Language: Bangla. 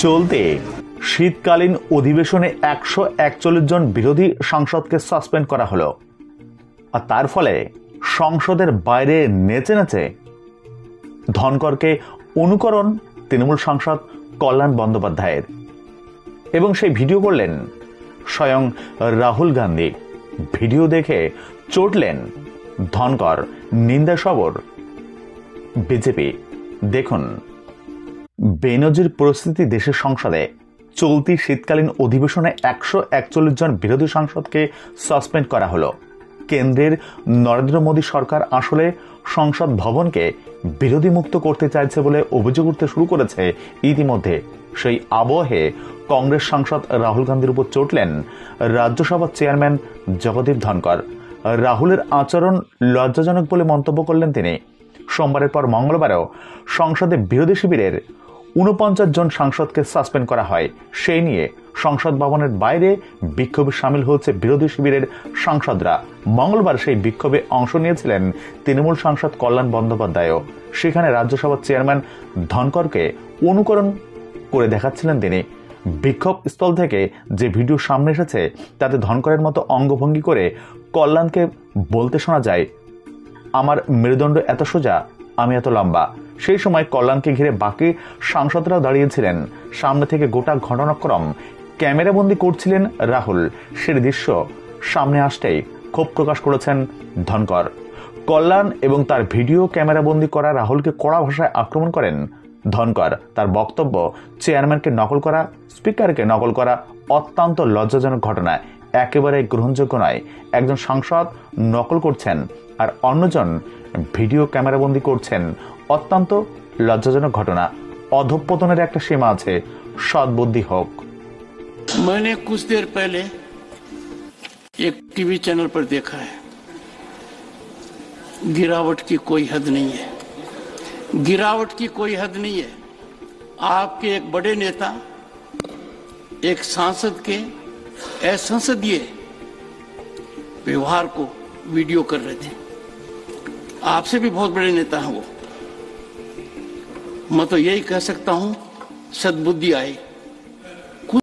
চলতে শীতকালীন অধিবেশনে 141 জন বিরোধী সাংসদকে সাসপেন্ড করা হলো, আর তার ফলে সংসদের বাইরে নেচে নেচে ধনকরকে অনুকরণ তৃণমূল সাংসদ কল্যাণ বন্দ্যোপাধ্যায়ের, এবং সেই ভিডিও করলেন স্বয়ং রাহুল গান্ধী। ভিডিও দেখে চটলেন ধনকর, নিন্দা সবর বিজেপি। দেখুন বেনজির পরিস্থিতি দেশের সংসদে। চলতি শীতকালীন অধিবেশনে 141 জন বিরোধী সাংসদকে সাসপেন্ড করা হলো। কেন্দ্রের নরেন্দ্র মোদী সরকার আসলে সংসদ ভবনকে বিরোধী মুক্ত করতে চাইছে বলে অভিযোগ উঠতে শুরু করেছে ইতিমধ্যে। সেই আবহে কংগ্রেস সাংসদ রাহুল গান্ধীর উপর চটলেন রাজ্যসভার চেয়ারম্যান জগদীপ ধনকর। রাহুলের আচরণ লজ্জাজনক বলে মন্তব্য করলেন তিনি। সোমবারের পর মঙ্গলবারও সংসদে বিরোধী শিবিরের 49 জন সাংসদকে সাসপেন্ড করা হয়। সেই নিয়ে সংসদ ভবনের বাইরে বিক্ষোভে সামিল হয়েছে বিরোধী শিবিরের সাংসদরা। মঙ্গলবার সেই বিক্ষোভে অংশ নিয়েছিলেন তৃণমূল সাংসদ কল্যাণ বন্দ্যোপাধ্যায়ও। সেখানে রাজ্যসভার চেয়ারম্যান ধনকরকে অনুকরণ করে দেখাচ্ছিলেন তিনি। বিক্ষোভ স্থল থেকে যে ভিডিও সামনে এসেছে তাতে ধনকরের মতো অঙ্গভঙ্গি করে কল্যাণকে বলতে শোনা যায়, আমার মেরুদণ্ড এত সোজা, আমি এত লম্বা। সেই সময় কল্যাণকে ঘিরে বাকি সাংসদরাও দাঁড়িয়েছিলেন। সামনে থেকে গোটা ঘটনাক্রম ক্যামেরাবন্দি করছিলেন রাহুল। সেই দৃশ্য সামনে আসতেই ক্ষোভ প্রকাশ করেছেন ধনকর। কল্যাণ এবং তার ভিডিও ক্যামেরাবন্দি করা রাহুলকে কড়া ভাষায় আক্রমণ করেন ধনকর। তার বক্তব্য, চেয়ারম্যানকে নকল করা, স্পিকারকে নকল করা অত্যন্ত লজ্জাজনক ঘটনা, একেবারে গ্রহণযোগ্য নয়। একজন সাংসদ নকল করছেন আর অন্যজন ভিডিও ক্যামেরাবন্দি করছেন, অত্যন্ত লজ্জাজনক ঘটনা। অধঃপতনের একটা সীমা আছে, সদ্বুদ্ধি হোক। मैंने कुछ देर पहले एक टीवी चैनल पर देखा है, गिरावट की कोई हद नहीं है, गिरावट की कोई हद नहीं है। आपके एक बड़े नेता एक सांसद के असंसदीय व्यवहार को वीडियो कर रहे थे। आपसे भी बहुत बड़े नेता हैं वो। मैं तो यही कह सकता हूं, सद्बुद्धि आए।